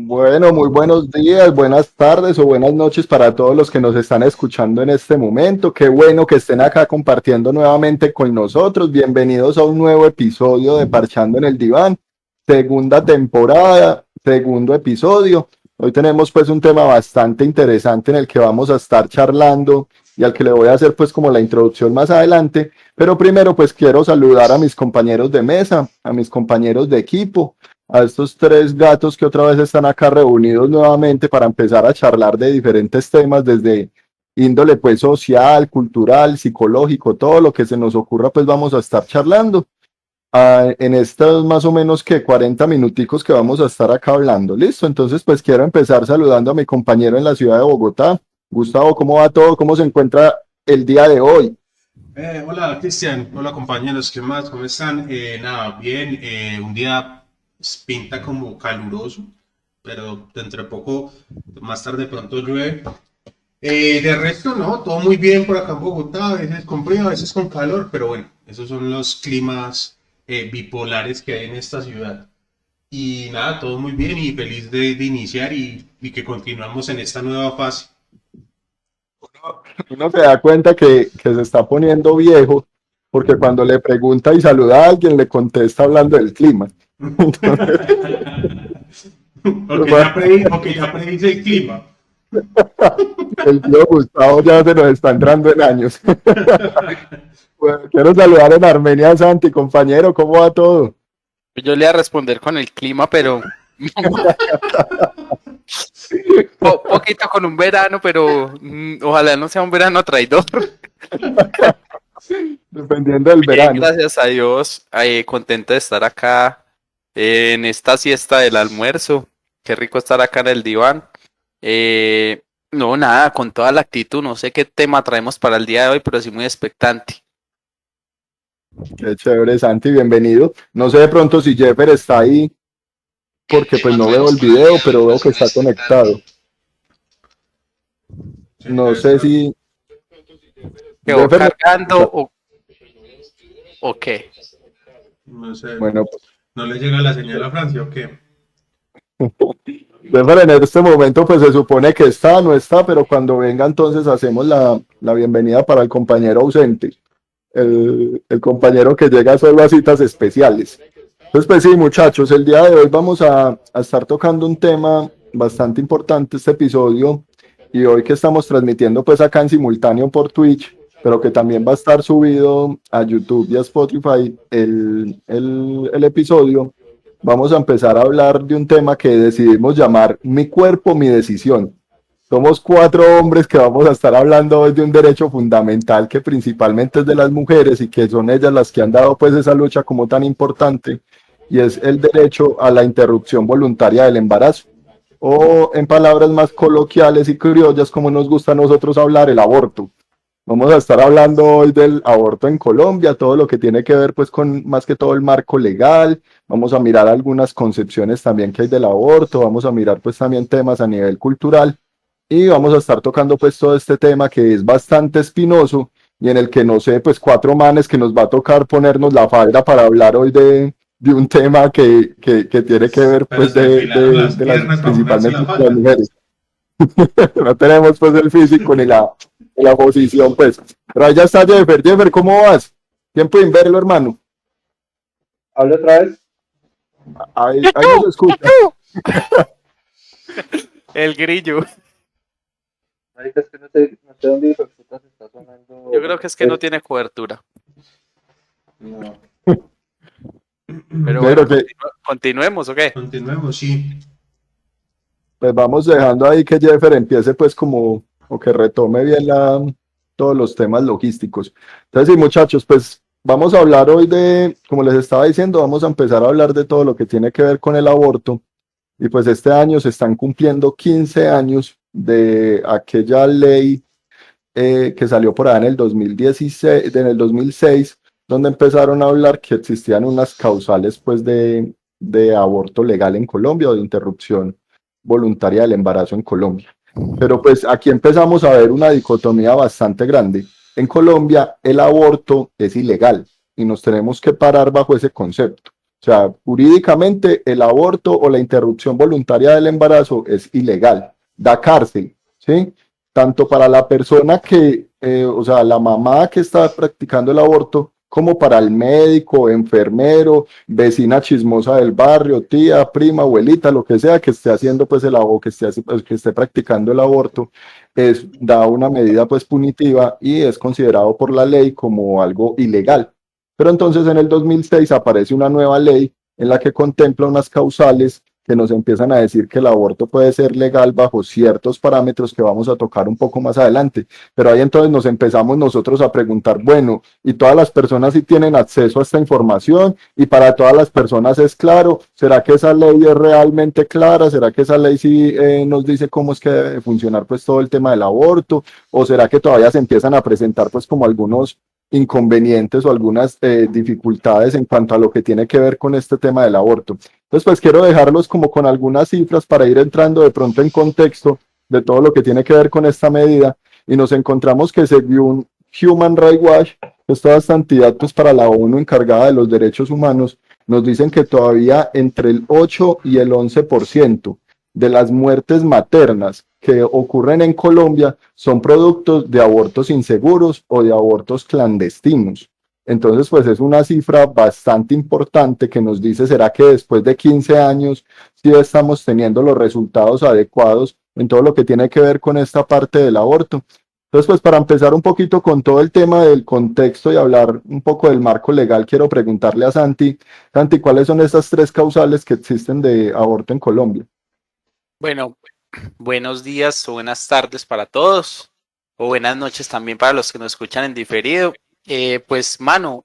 Bueno, muy buenos días, buenas tardes o buenas noches para todos los que nos están escuchando en este momento. Qué bueno que estén acá compartiendo nuevamente con nosotros. Bienvenidos a un nuevo episodio de Parchando en el Diván, segunda temporada, segundo episodio. Hoy tenemos pues un tema bastante interesante en el que vamos a estar charlando y al que le voy a hacer pues como la introducción más adelante. Pero primero pues quiero saludar a mis compañeros de mesa, a mis compañeros de equipo, a estos tres gatos que otra vez están acá reunidos nuevamente para empezar a charlar de diferentes temas desde índole pues social, cultural, psicológico, todo lo que se nos ocurra pues vamos a estar charlando en estos más o menos que 40 minuticos que vamos a estar acá hablando. Listo, entonces pues quiero empezar saludando a mi compañero en la ciudad de Bogotá. Gustavo, ¿cómo va todo? ¿Cómo se encuentra el día de hoy? Hola Cristian, hola compañeros, ¿qué más? ¿Cómo están? Nada, bien, un día pinta como caluroso, pero dentro de poco, más tarde pronto llueve. De resto, no, todo muy bien por acá en Bogotá, a veces con frío, a veces con calor, pero bueno, esos son los climas bipolares que hay en esta ciudad. Y nada, todo muy bien y feliz de iniciar y que continuamos en esta nueva fase. Uno se da cuenta que se está poniendo viejo porque cuando le pregunta y saluda a alguien le contesta hablando del clima. Entonces, O que ya predice el clima. el tío Gustavo ya se nos está entrando en años. Bueno, quiero saludar en Armenia a Santi, compañero, ¿cómo va todo? Yo le iba a responder con el clima, pero poquito con un verano, pero ojalá no sea un verano traidor. Dependiendo del Bien, verano. gracias a Dios, contento de estar acá en esta siesta del almuerzo. Qué rico estar acá en el diván. No, nada, con toda la actitud. No sé qué tema traemos para el día de hoy, pero sí muy expectante. Qué chévere, Santi, bienvenido. No sé de pronto si Jeffer está ahí, porque pues no veo el video, pero veo que está conectado. Sí, No debe sé estar. si ¿Quedó Jeffer, cargando o qué? No sé, bueno, ¿no le llega la señal a Francia o qué? Jeffer en este momento pues se supone que está, no está, pero cuando venga entonces hacemos la bienvenida para el compañero ausente, el compañero que llega solo a citas especiales. Entonces pues sí, muchachos, el día de hoy vamos a estar tocando un tema bastante importante este episodio y hoy que estamos transmitiendo pues acá en simultáneo por Twitch, pero que también va a estar subido a YouTube y a Spotify el episodio. Vamos a empezar a hablar de un tema que decidimos llamar Mi cuerpo, mi decisión. Somos cuatro hombres que vamos a estar hablando hoy de un derecho fundamental que principalmente es de las mujeres y que son ellas las que han dado pues esa lucha como tan importante y es el derecho a la interrupción voluntaria del embarazo o en palabras más coloquiales y criollas como nos gusta a nosotros hablar, el aborto. Vamos a estar hablando hoy del aborto en Colombia, todo lo que tiene que ver pues con más que todo el marco legal. Vamos a mirar algunas concepciones también que hay del aborto, vamos a mirar pues también temas a nivel cultural y vamos a estar tocando pues todo este tema que es bastante espinoso y en el que no sé, pues cuatro manes que nos va a tocar ponernos la falda para hablar hoy de un tema que tiene que ver Pero pues se enfilaron las de las piernas para ponerse principalmente la de las falda. mujeres. No tenemos pues el físico ni la posición pues. Pero ahí ya está Jeffer. Jeffer, ¿cómo vas? Tiempo de verlo, hermano. Habla otra vez. Ahí nos escucha. El grillo. Marica, es que no sé dónde hijo de puta se está Yo sonando. creo que es que no tiene cobertura. No. Pero bueno, Pero que continuemos, ¿o qué? Continuemos, sí. pues vamos dejando ahí que Jeffer empiece pues como o que retome bien todos los temas logísticos. Entonces sí, muchachos, pues vamos a hablar hoy de, como les estaba diciendo, vamos a empezar a hablar de todo lo que tiene que ver con el aborto. Y pues este año se están cumpliendo 15 años de aquella ley que salió por ahí en el 2016, en el 2006, donde empezaron a hablar que existían unas causales pues de aborto legal en Colombia o de interrupción voluntaria del embarazo en Colombia. Pero pues aquí empezamos a ver una dicotomía bastante grande. En Colombia el aborto es ilegal y nos tenemos que parar bajo ese concepto. O sea, jurídicamente el aborto o la interrupción voluntaria del embarazo es ilegal, da cárcel, ¿sí? Tanto para la persona que, o sea, la mamá que está practicando el aborto, como para el médico, enfermero, vecina chismosa del barrio, tía, prima, abuelita, lo que sea que esté haciendo pues el aborto, que esté practicando el aborto, da una medida pues punitiva y es considerado por la ley como algo ilegal. Pero entonces en el 2006 aparece una nueva ley en la que contempla unas causales que nos empiezan a decir que el aborto puede ser legal bajo ciertos parámetros que vamos a tocar un poco más adelante. Pero ahí entonces nos empezamos nosotros a preguntar, bueno, ¿y todas las personas sí tienen acceso a esta información? ¿Y para todas las personas es claro? ¿Será que esa ley es realmente clara? ¿Será que esa ley sí nos dice cómo es que debe funcionar pues todo el tema del aborto? ¿O será que todavía se empiezan a presentar pues como algunos inconvenientes o algunas dificultades en cuanto a lo que tiene que ver con este tema del aborto? Entonces, pues quiero dejarlos como con algunas cifras para ir entrando de pronto en contexto de todo lo que tiene que ver con esta medida y nos encontramos que según Human Rights Watch, que es toda esta entidad pues para la ONU encargada de los derechos humanos, nos dicen que todavía entre el 8 y el 11% de las muertes maternas que ocurren en Colombia son productos de abortos inseguros o de abortos clandestinos. Entonces, pues es una cifra bastante importante que nos dice, ¿será que después de 15 años sí estamos teniendo los resultados adecuados en todo lo que tiene que ver con esta parte del aborto? Entonces, pues para empezar un poquito con todo el tema del contexto y hablar un poco del marco legal, quiero preguntarle a Santi, Santi, ¿cuáles son estas tres causales que existen de aborto en Colombia? Bueno, buenos días o buenas tardes para todos, o buenas noches también para los que nos escuchan en diferido. Pues, mano,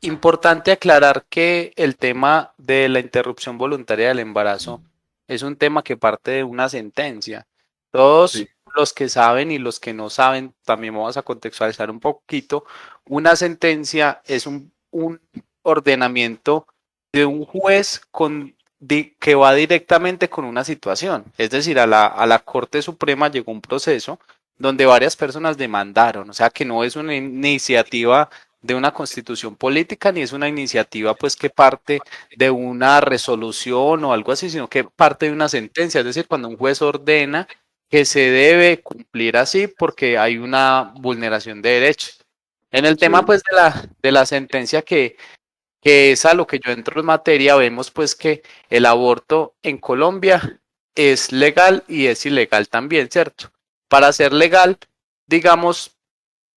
importante aclarar que el tema de la interrupción voluntaria del embarazo es un tema que parte de una sentencia. Todos Sí, los que saben y los que no saben, también vamos a contextualizar un poquito. Una sentencia es un ordenamiento de un juez que va directamente con una situación. Es decir, a la Corte Suprema llegó un proceso donde varias personas demandaron, o sea que no es una iniciativa de una constitución política ni es una iniciativa pues que parte de una resolución o algo así, sino que parte de una sentencia, es decir, cuando un juez ordena que se debe cumplir así porque hay una vulneración de derechos. En el tema sí, pues de la sentencia que es a lo que yo entro en materia, vemos pues que el aborto en Colombia es legal y es ilegal también, ¿cierto? Para ser legal, digamos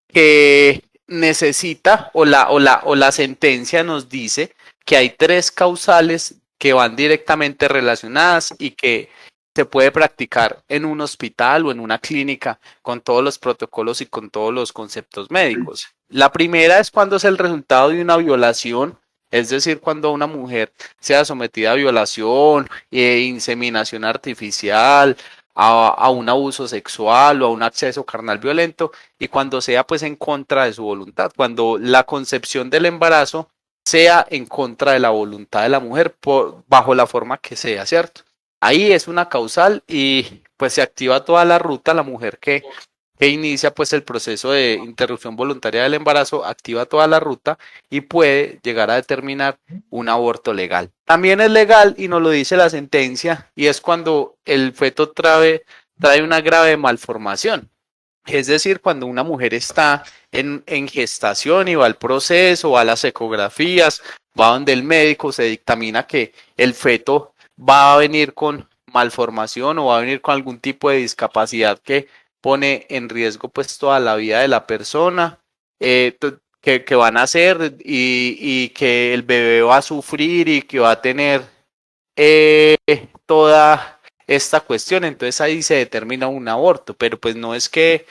que necesita o la sentencia nos dice que hay tres causales que van directamente relacionadas y que se puede practicar en un hospital o en una clínica con todos los protocolos y con todos los conceptos médicos. La primera es cuando es el resultado de una violación, es decir, cuando una mujer sea sometida a violación, inseminación artificial, a un abuso sexual o a un acceso carnal violento y cuando sea pues en contra de su voluntad, cuando la concepción del embarazo sea en contra de la voluntad de la mujer bajo la forma que sea, ¿cierto? Ahí es una causal y pues se activa toda la ruta, la mujer que inicia pues el proceso de interrupción voluntaria del embarazo, activa toda la ruta y puede llegar a determinar un aborto legal. También es legal y nos lo dice la sentencia y es cuando el feto trae una grave malformación. Es decir, cuando una mujer está en gestación y va al proceso, va a las ecografías, va donde el médico se dictamina que el feto va a venir con malformación o va a venir con algún tipo de discapacidad que pone en riesgo pues toda la vida de la persona, que van a hacer y que el bebé va a sufrir y que va a tener eh, toda esta cuestión, entonces ahí se determina un aborto, pero pues no es que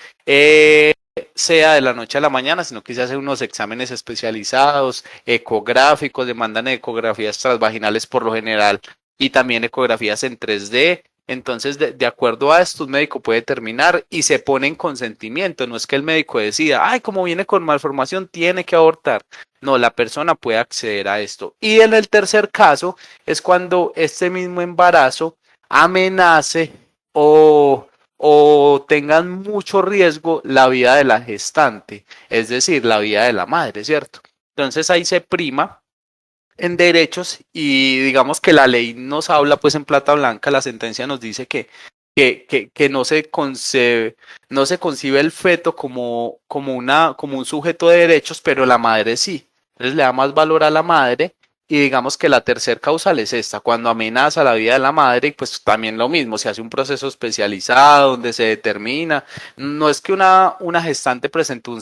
sea de la noche a la mañana, sino que se hacen unos exámenes especializados, ecográficos, demandan ecografías transvaginales por lo general y también ecografías en 3D. Entonces, de acuerdo a esto, un médico puede determinar y se pone en consentimiento. No es que el médico decida, ay, como viene con malformación, tiene que abortar. No, la persona puede acceder a esto. Y en el tercer caso es cuando este mismo embarazo amenace o tengan mucho riesgo la vida de la gestante, es decir, la vida de la madre, ¿cierto? Entonces ahí se prima en derechos y digamos que la ley nos habla pues en plata blanca, la sentencia nos dice que no se concibe el feto como un sujeto de derechos, pero la madre sí. Entonces le da más valor a la madre y digamos que la tercer causal es esta, cuando amenaza la vida de la madre, y pues también lo mismo, se hace un proceso especializado donde se determina, no es que una gestante presentó un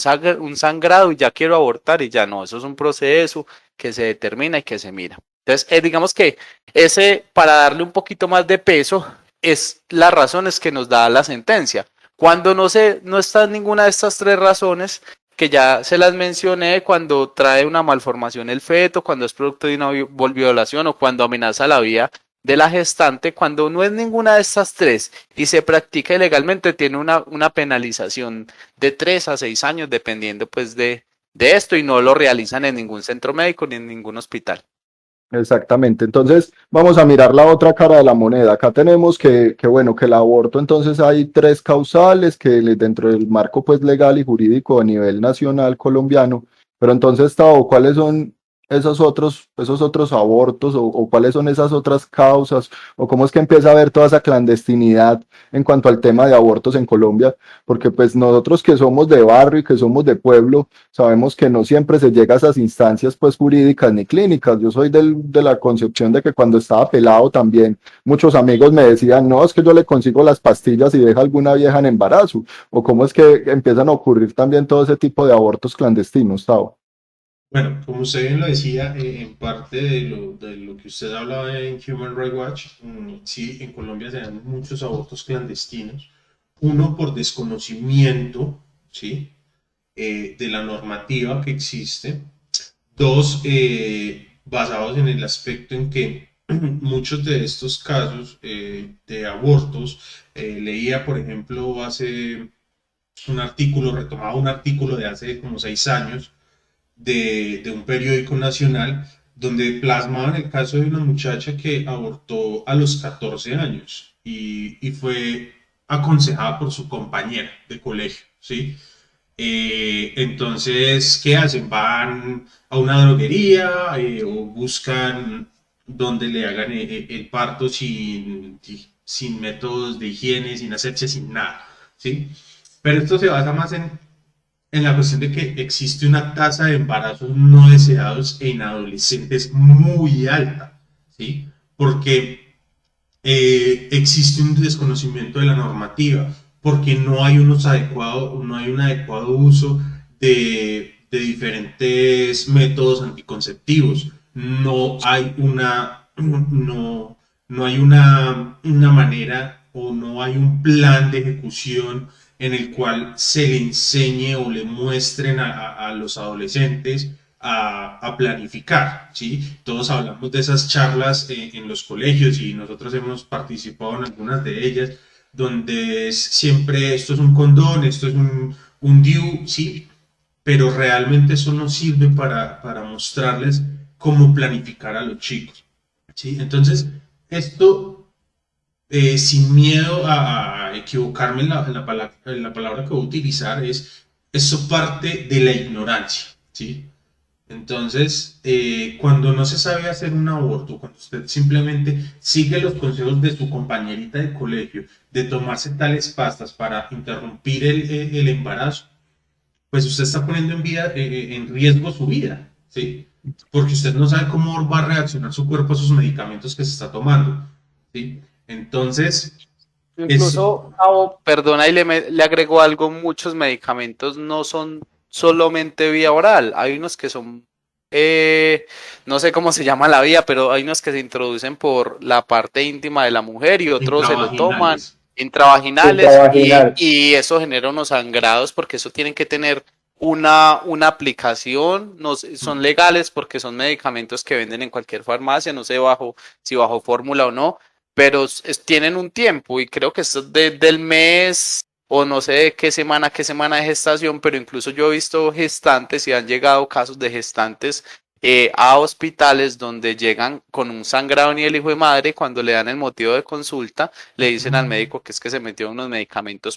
sangrado y ya quiero abortar y ya no, eso es un proceso que se determina y que se mira. Entonces, digamos que ese, para darle un poquito más de peso, es las razones que nos da la sentencia. Cuando no está ninguna de estas tres razones, que ya se las mencioné, cuando trae una malformación el feto, cuando es producto de una violación o cuando amenaza la vida de la gestante, cuando no es ninguna de estas tres y se practica ilegalmente, tiene una penalización de 3 a 6 años, dependiendo pues de esto, y no lo realizan en ningún centro médico ni en ningún hospital. Exactamente. Entonces, vamos a mirar la otra cara de la moneda. Acá tenemos bueno, que el aborto, entonces hay tres causales dentro del marco pues legal y jurídico a nivel nacional colombiano. Pero entonces, Tao, ¿cuáles son esos otros abortos o cuáles son esas otras causas o cómo es que empieza a haber toda esa clandestinidad en cuanto al tema de abortos en Colombia? Porque pues nosotros que somos de barrio y que somos de pueblo, sabemos que no siempre se llega a esas instancias pues jurídicas ni clínicas. Yo soy de la concepción de que cuando estaba pelado también muchos amigos me decían, no, es que yo le consigo las pastillas y deja alguna vieja en embarazo. O cómo es que empiezan a ocurrir también todo ese tipo de abortos clandestinos, Tao. Bueno, como usted bien lo decía, en parte de lo que usted hablaba en Human Rights Watch, sí, en Colombia se dan muchos abortos clandestinos. Uno, por desconocimiento, ¿sí? De la normativa que existe. Dos, basados en el aspecto en que muchos de estos casos de abortos, leía, por ejemplo, hace un artículo, retomaba un artículo de hace como 6 años, de un periódico nacional donde plasmaban el caso de una muchacha que abortó a los 14 años y fue aconsejada por su compañera de colegio, ¿sí? Entonces, ¿qué hacen? Van a una droguería o buscan donde le hagan el parto sin métodos de higiene, sin asepsia, sin nada, ¿sí? Pero esto se basa más en la cuestión de que existe una tasa de embarazos no deseados en adolescentes muy alta, ¿sí? Porque existe un desconocimiento de la normativa, porque no hay un adecuado uso de diferentes métodos anticonceptivos, no hay una manera o no hay un plan de ejecución en el cual se le enseñe o le muestren a los adolescentes a planificar, ¿sí? Todos hablamos de esas charlas en los colegios y nosotros hemos participado en algunas de ellas, donde siempre esto es un condón, esto es un DIU, ¿sí? Pero realmente eso no sirve para mostrarles cómo planificar a los chicos, ¿sí? Entonces, esto sin miedo a equivocarme en la palabra que voy a utilizar, eso parte de la ignorancia, ¿sí? Entonces, cuando no se sabe hacer un aborto, cuando usted simplemente sigue los consejos de su compañerita de colegio, de tomarse tales pastas para interrumpir el embarazo, pues usted está poniendo en riesgo su vida, ¿sí? Porque usted no sabe cómo va a reaccionar su cuerpo a sus medicamentos que se está tomando, ¿sí? Entonces, es, Incluso, perdona, y le agrego algo, muchos medicamentos no son solamente vía oral, hay unos que son, no sé cómo se llama la vía, pero hay unos que se introducen por la parte íntima de la mujer y otros se lo toman intravaginales. intravaginales Intravaginal. y eso genera unos sangrados porque eso tienen que tener una aplicación, no son legales porque son medicamentos que venden en cualquier farmacia, no sé si bajo fórmula o no, pero tienen un tiempo y creo que esto es del mes o no sé de qué semana de gestación, pero incluso yo he visto gestantes y han llegado casos de gestantes a hospitales donde llegan con un sangrado ni el hijo de madre, cuando le dan el motivo de consulta, le dicen al médico que es que se metió unos medicamentos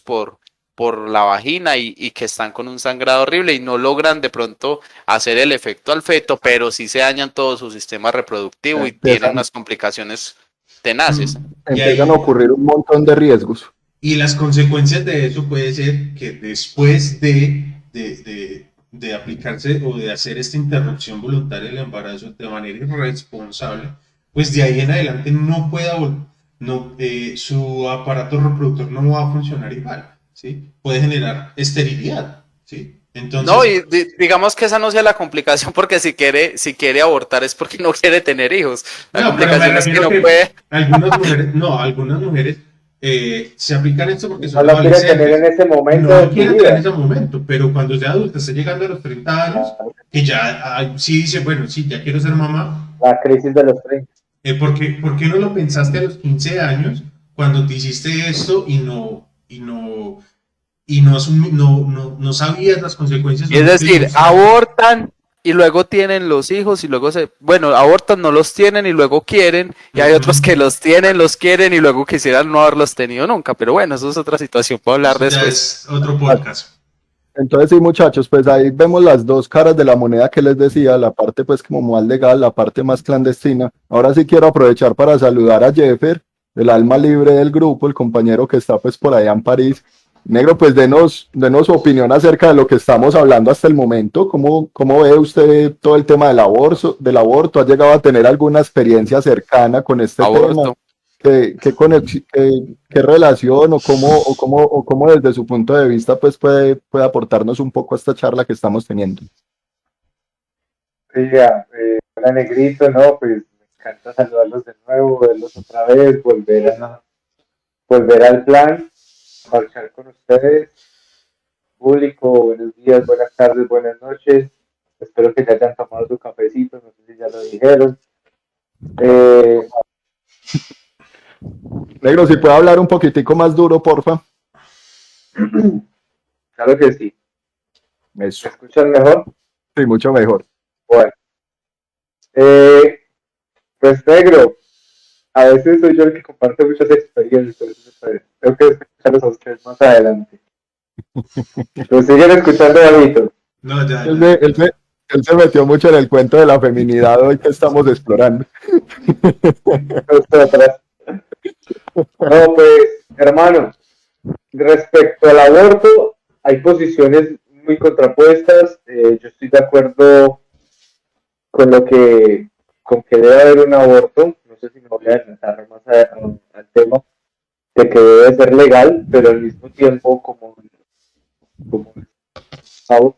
por la vagina y que están con un sangrado horrible y no logran de pronto hacer el efecto al feto, pero sí se dañan todo su sistema reproductivo y tienen unas complicaciones tenaces. Y empiezan a ahí, ocurrir un montón de riesgos. y las consecuencias de eso puede ser que después de aplicarse o de hacer esta interrupción voluntaria del embarazo de manera irresponsable, pues de ahí en adelante no pueda no, su aparato reproductor no va a funcionar igual, ¿sí? Puede generar esterilidad, ¿sí? No, Entonces, y digamos que esa no sea la complicación porque si quiere abortar es porque no quiere tener hijos. La no, pero me complicación es que refiero no que puede. algunas mujeres se aplican esto porque No son lo quiere tener en adolescentes. ese momento No de lo su quieren tener en vida. ese momento, pero cuando sea adulta, esté llegando a los 30 años, que ya sí dice, bueno, sí, ya quiero ser mamá. La crisis de los 30. ¿Por qué no lo pensaste a los 15 años cuando te hiciste esto y no sabías las consecuencias Y o es no te decir, ilustraste? abortan y luego tienen los hijos y luego bueno, abortan, no los tienen y luego quieren, y hay otros que Ujú. los tienen, los quieren y luego quisieran no haberlos tenido nunca, pero bueno, eso es otra situación para hablar Eso ya después. es otro podcast. Entonces, sí, muchachos, pues ahí vemos las dos caras de la moneda que les decía, la parte pues como más legal, la parte más clandestina. Ahora sí quiero aprovechar para saludar a Jeffer, el alma libre del grupo, el compañero que está pues por allá en París. Negro, pues denos su opinión acerca de lo que estamos hablando hasta el momento. ¿Cómo ve usted todo el tema del aborto? ¿Ha llegado a tener alguna experiencia cercana con este tema? Aborto. ¿Qué relación o cómo desde su punto de vista pues puede aportarnos un poco a esta charla que estamos teniendo? Oiga, hola Negrito, no, pues me encanta saludarlos de nuevo, verlos otra vez, volver al plan, marchar con ustedes, público, buenos días, buenas tardes, buenas noches. Espero que ya hayan tomado su cafecito, no sé si ya lo dijeron. Eh, Negro, si puede hablar un poquitico más duro, porfa. claro que sí. Eso, ¿Me escuchan mejor? sí, mucho mejor. Bueno, eh, pues negro, a veces soy yo el que comparte muchas experiencias, pues, tengo que escucharlos a ustedes más adelante. Lo siguen escuchando, David. No, ya, Él, ya. se- él se, él se metió mucho en el cuento de la feminidad hoy que estamos explorando. Nosotras. No, pues, hermano, respecto al aborto, hay posiciones muy contrapuestas. Yo estoy de acuerdo con con que debe haber un aborto. No sé si me voy a adelantar más al tema de que debe ser legal, pero al mismo tiempo, como Estado,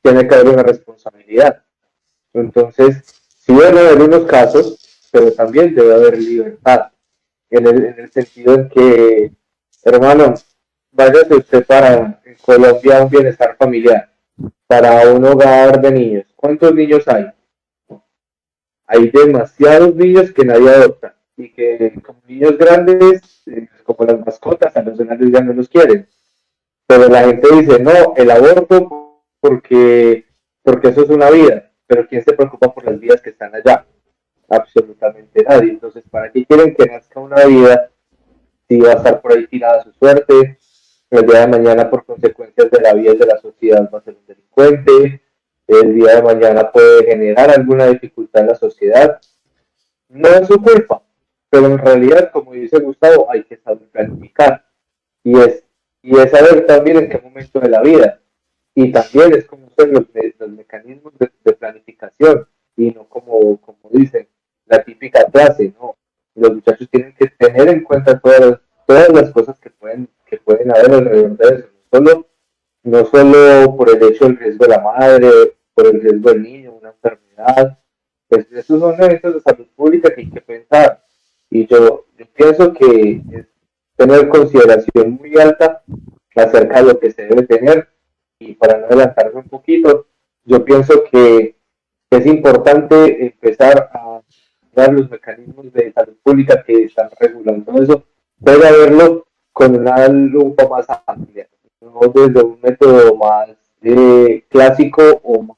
tiene que haber una responsabilidad. Entonces, sí debe haber unos casos, pero también debe haber libertad, en el sentido en que, hermano, váyase usted para en Colombia un bienestar familiar, para un hogar de niños. ¿Cuántos niños hay? Hay demasiados niños que nadie adopta y que como niños grandes, como las mascotas, a los grandes ya no los quieren. Pero la gente dice, no, el aborto porque eso es una vida, pero ¿quién se preocupa por las vidas que están allá? Absolutamente nadie. Entonces, ¿para qué quieren que nazca una vida si va a estar por ahí tirada su suerte? El día de mañana, por consecuencias de la vida y de la sociedad, va a ser un delincuente. El día de mañana puede generar alguna dificultad en la sociedad. No es su culpa, pero en realidad, como dice Gustavo, hay que saber planificar. Y es, y es saber también en qué momento de la vida. Y también es conocer los mecanismos de planificación y no como dicen, la típica clase, ¿no? Los muchachos tienen que tener en cuenta todas las cosas que pueden haber alrededor de eso. No solo por el hecho del riesgo de la madre, por el riesgo del niño, una enfermedad. Pues esos son eventos de salud pública que hay que pensar. Y yo pienso que es tener consideración muy alta acerca de lo que se debe tener. Y para no adelantarme un poquito, yo pienso que es importante empezar a dar los mecanismos de salud pública que están regulando eso, pero verlo con una lupa más amplia, no desde un método más clásico o más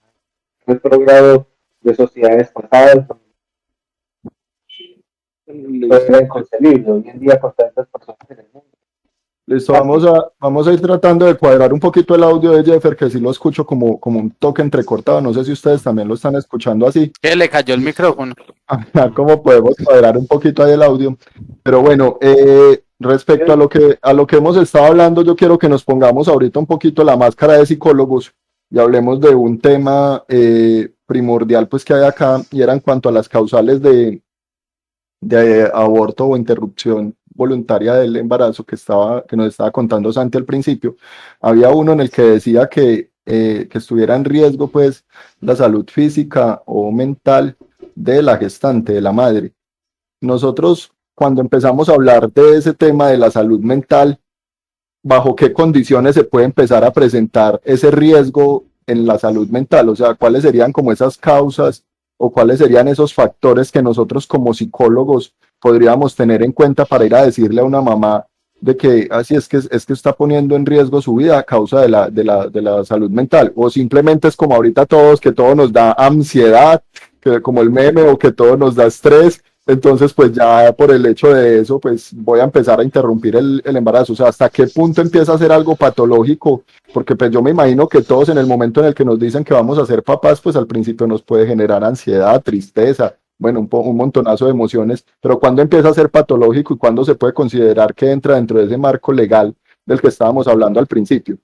retrogrado de sociedades pasadas, donde era inconcebible hoy en día con tantas personas en el mundo. Listo, vamos a ir tratando de cuadrar un poquito el audio de Jeffer, que sí lo escucho como un toque entrecortado. No sé si ustedes también lo están escuchando así. ¿Qué le cayó el micrófono? Ajá, cómo podemos cuadrar un poquito ahí el audio. Pero bueno, respecto a lo que hemos estado hablando, yo quiero que nos pongamos ahorita un poquito la máscara de psicólogos y hablemos de un tema primordial pues que hay acá, y era en cuanto a las causales de aborto o interrupción voluntaria del embarazo que nos estaba contando Santi al principio. Había uno en el que decía que estuviera en riesgo pues la salud física o mental de la gestante, de la madre. Nosotros, cuando empezamos a hablar de ese tema de la salud mental, ¿bajo qué condiciones se puede empezar a presentar ese riesgo en la salud mental? O sea, ¿cuáles serían como esas causas o cuáles serían esos factores que nosotros como psicólogos podríamos tener en cuenta para ir a decirle a una mamá de que así es que está poniendo en riesgo su vida a causa de la salud mental? O simplemente es como ahorita todos, que todo nos da ansiedad, que como el meme, o que todo nos da estrés. Entonces, pues ya por el hecho de eso, pues voy a empezar a interrumpir el embarazo. O sea, ¿hasta qué punto empieza a ser algo patológico? Porque pues yo me imagino que todos en el momento en el que nos dicen que vamos a ser papás, pues al principio nos puede generar ansiedad, tristeza, bueno, un montonazo de emociones, pero ¿cuándo empieza a ser patológico y cuándo se puede considerar que entra dentro de ese marco legal del que estábamos hablando al principio?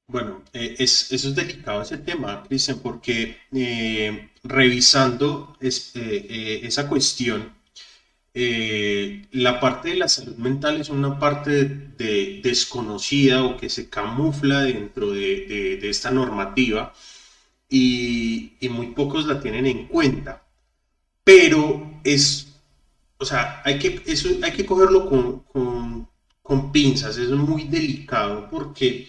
Bueno, eso es delicado ese tema, Cristian, porque revisando esa cuestión, la parte de la salud mental es una parte desconocida o que se camufla dentro de esta normativa y muy pocos la tienen en cuenta. Pero o sea, hay que cogerlo con pinzas, es muy delicado porque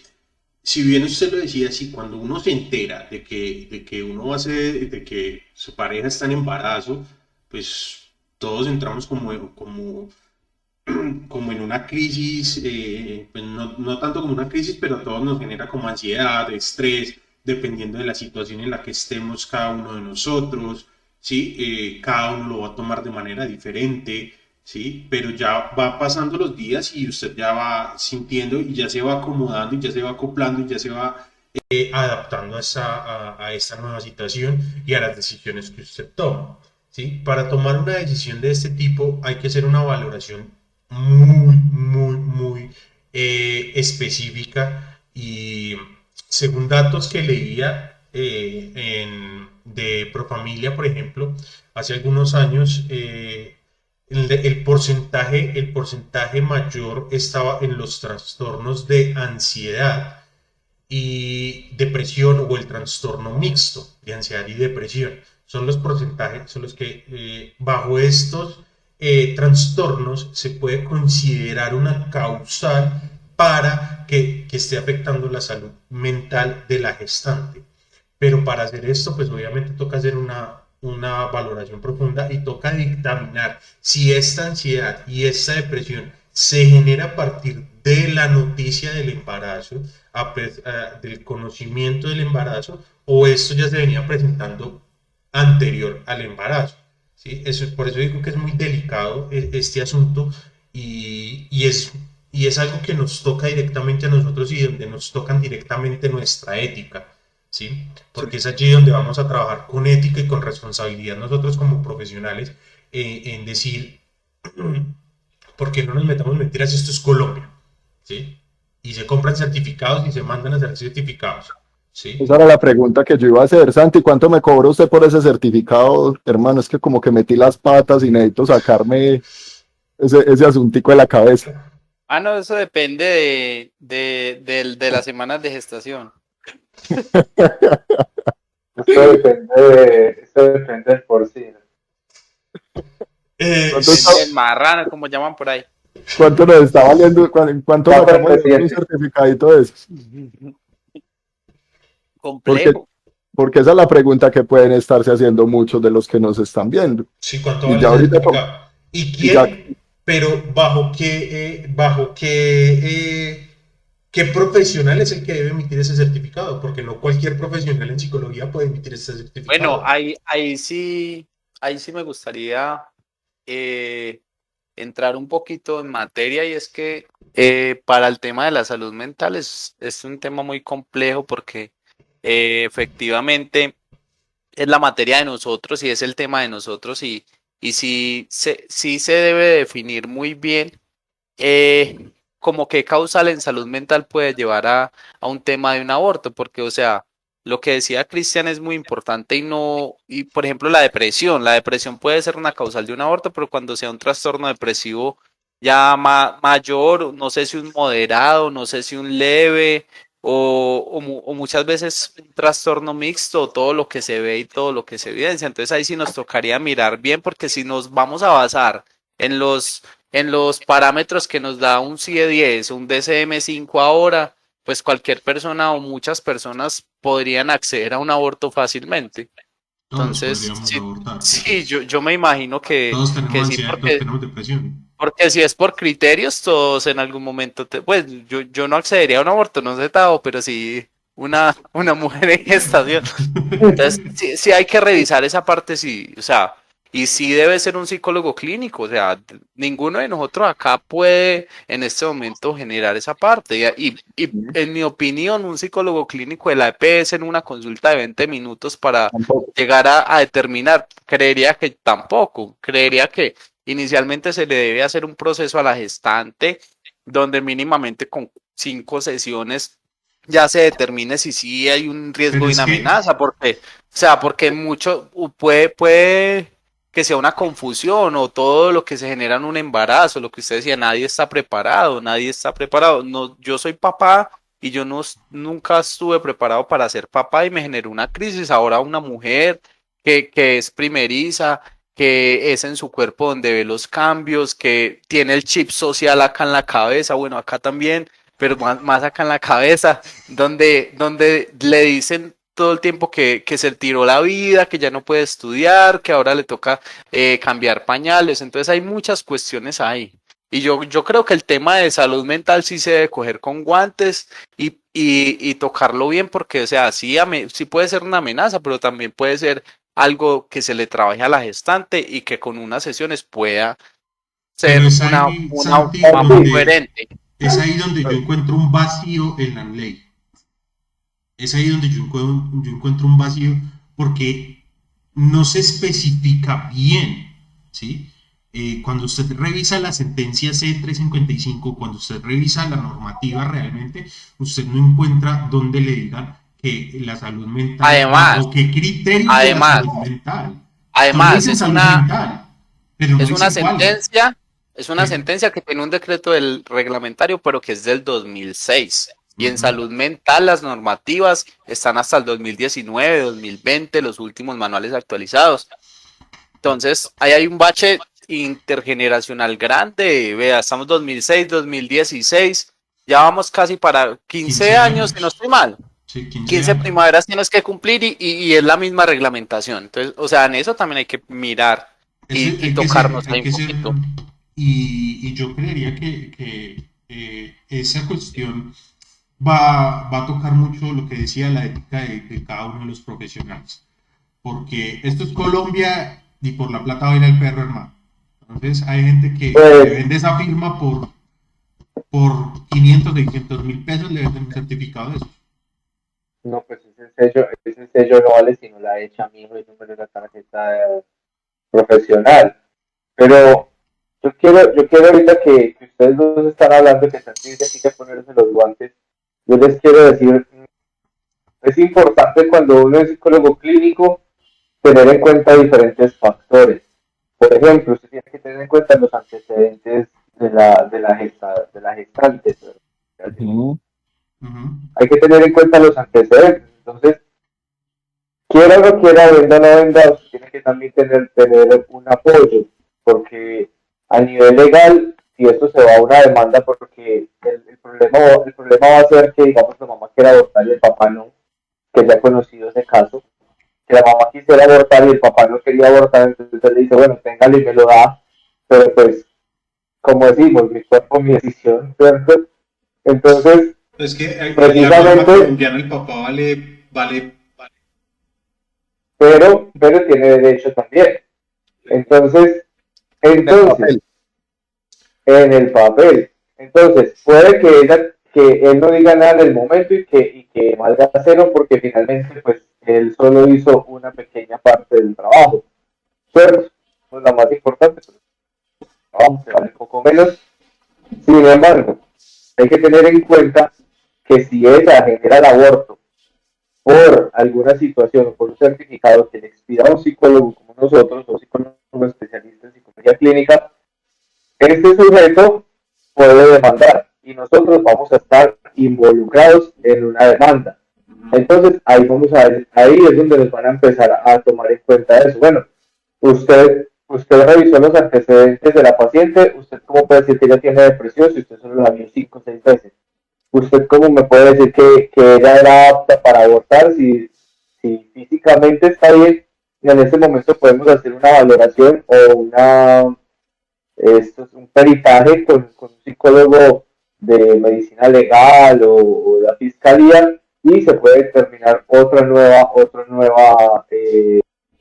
si bien usted lo decía así, cuando uno se entera de que uno va a ser, de que su pareja está en embarazo, pues todos entramos como en una crisis, pues no tanto como una crisis, pero a todos nos genera como ansiedad, estrés, dependiendo de la situación en la que estemos cada uno de nosotros, ¿sí? Cada uno lo va a tomar de manera diferente, ¿sí? Pero ya va pasando los días y usted ya va sintiendo y ya se va acomodando y ya se va acoplando y ya se va adaptando a esta nueva situación y a las decisiones que usted toma. ¿Sí? Para tomar una decisión de este tipo hay que hacer una valoración muy específica y según datos que leía de Profamilia, por ejemplo, hace algunos años, el porcentaje mayor estaba en los trastornos de ansiedad y depresión o el trastorno mixto de ansiedad y depresión. Son los porcentajes, son los que bajo estos trastornos se puede considerar una causal para que esté afectando la salud mental de la gestante. Pero para hacer esto, pues obviamente toca hacer una valoración profunda y toca dictaminar si esta ansiedad y esta depresión se genera a partir de la noticia del embarazo, del conocimiento del embarazo, o esto ya se venía presentando anterior al embarazo. ¿Sí? Por eso digo que es muy delicado este asunto y es algo que nos toca directamente a nosotros y donde nos tocan directamente nuestra ética. ¿Sí? Porque es allí donde vamos a trabajar con ética y con responsabilidad nosotros como profesionales en decir, ¿por qué no nos metamos mentiras? Esto es Colombia, ¿sí? Y se compran certificados y se mandan a hacer certificados, ¿sí? Esa era la pregunta que yo iba a hacer. Santi, ¿cuánto me cobra usted por ese certificado? Hermano, es que como que metí las patas y necesito sacarme ese asuntico de la cabeza. Ah, no, eso depende de las semanas de gestación. Esto depende del porcino. El marrano, como llaman por ahí. ¿Cuánto nos está valiendo? ¿Cuánto sacamos un certificadito de esos? Complejo. Porque esa es la pregunta que pueden estarse haciendo muchos de los que nos están viendo. Sí, ¿cuánto Y vale ya el ahorita, certificado? ¿Y quién? Pero qué profesional es el que debe emitir ese certificado, porque no cualquier profesional en psicología puede emitir ese certificado. Bueno, ahí sí me gustaría entrar un poquito en materia y es que para el tema de la salud mental es un tema muy complejo porque efectivamente es la materia de nosotros y es el tema de nosotros y sí se debe definir muy bien como qué causal en salud mental puede llevar a un tema de un aborto, porque o sea, lo que decía Cristian es muy importante y no, y por ejemplo la depresión puede ser una causal de un aborto, pero cuando sea un trastorno depresivo ya mayor, no sé si un moderado, no sé si un leve, o muchas veces un trastorno mixto, todo lo que se ve y todo lo que se evidencia. Entonces ahí sí nos tocaría mirar bien, porque si nos vamos a basar en los parámetros que nos da un CIE-10, un DCM-5 ahora, pues cualquier persona o muchas personas podrían acceder a un aborto fácilmente. Todos Entonces, podríamos sí, abortar. sí, yo me imagino Todos que tenemos sí, ansiedad, todos tenemos depresión. porque si es por criterios, todos en algún momento, pues yo no accedería a un aborto, no sé, Tao, pero sí una mujer en gestación. Entonces, sí, sí hay que revisar esa parte, sí, o sea, y sí debe ser un psicólogo clínico, o sea, ninguno de nosotros acá puede en este momento generar esa parte. Y en mi opinión, un psicólogo clínico de la EPS en una consulta de 20 minutos para Tampoco. llegar a determinar, creería que tampoco, creería que inicialmente se le debe hacer un proceso a la gestante donde mínimamente con 5 sesiones ya se determine si sí hay un Pero riesgo de es una que, amenaza, porque, o sea, porque mucho puede que sea una confusión o todo lo que se genera en un embarazo, lo que usted decía, nadie está preparado, nadie está preparado. No, yo soy papá y yo nunca estuve preparado para ser papá y me generó una crisis. Ahora una mujer que es primeriza, que es en su cuerpo donde ve los cambios, que tiene el chip social acá en la cabeza, bueno, acá también, pero más acá en la cabeza, donde le dicen todo el tiempo que se tiró la vida, que ya no puede estudiar, que ahora le toca cambiar pañales, entonces hay muchas cuestiones ahí. Y yo creo que el tema de salud mental sí se debe coger con guantes y tocarlo bien, porque, o sea, sí puede ser una amenaza, pero también puede ser algo que se le trabaje a la gestante y que con unas sesiones pueda pero ser es una, ahí, una Santi, mamá donde coherente. es ahí donde yo encuentro un vacío en la ley. Es ahí donde yo encuentro un vacío porque no se especifica bien, ¿sí? Cuando usted revisa la sentencia C355, cuando usted revisa la normativa realmente, usted no encuentra donde le digan que la salud mental, Además, bajo qué criterios de la además, salud mental. Solo además, dicen salud mental, pero no es una dicen cuáles. sentencia, es una ¿Qué? sentencia que tiene un decreto del reglamentario, pero que es del 2006. Y en Ujú. salud mental las normativas están hasta el 2019, 2020, los últimos manuales actualizados. Entonces, ahí hay un bache intergeneracional grande. Vea, estamos 2006, 2016, ya vamos casi para 15 15 años, si no años. estoy mal. Sí, 15 15 años. primaveras tienes que cumplir y es la misma reglamentación. Entonces, o sea, en eso también hay que mirar y tocarnos Hay ahí un que ser, poquito. y yo creería que esa cuestión va a tocar mucho lo que decía la ética de cada uno de los profesionales, porque esto es Colombia y por la plata va a ir el perro, hermano. Entonces hay gente que le Pues, vende esa firma por 500, 600.000 pesos, le venden un certificado de eso. no, pues ese sello no vale si no la echa mi hijo el número de la tarjeta profesional. Pero yo quiero ahorita que ustedes dos están hablando, que están dice aquí que ponerse los guantes. Yo les quiero decir, es importante cuando uno es psicólogo clínico tener en cuenta diferentes factores. Por ejemplo, usted tiene que tener en cuenta los antecedentes de la gestante. Ujú. Ujú. Hay que tener en cuenta los antecedentes. Entonces, quiera o no quiera, venda o no venda, usted tiene que también tener un apoyo, porque a nivel legal, si esto se va a una demanda, porque el problema va a ser que, digamos, la mamá quiera abortar y el papá no, que ya ha conocido ese caso, que la mamá quisiera abortar y el papá no quería abortar, entonces él le dice, bueno, téngale y me lo da, pero pues, como decimos, mi cuerpo, mi decisión, ¿cierto? Entonces, Es que en la norma precisamente, colombiana el papá vale. pero tiene derecho también. Entonces, En el entonces, papel. en el papel. Entonces, puede que él no diga nada en el momento y que valga cero porque finalmente pues él solo hizo una pequeña parte del trabajo. Suerte, no es la más importante, pero el trabajo se vale un poco menos. Sin embargo, hay que tener en cuenta que si ella genera el aborto por alguna situación o por un certificado que le expida a un psicólogo como nosotros, o psicólogos especialistas en psicología clínica, este sujeto puede demandar y nosotros vamos a estar involucrados en una demanda. Entonces, ahí es donde nos van a empezar a tomar en cuenta eso. Bueno, usted revisó los antecedentes de la paciente, usted cómo puede decir que ella tiene depresión si usted solo la vio 5 o 6 veces. ¿Usted cómo me puede decir que ella era apta para abortar si físicamente está bien? Y en ese momento podemos hacer una valoración o esto es un peritaje con un psicólogo de medicina legal o de la fiscalía y se puede determinar otra nueva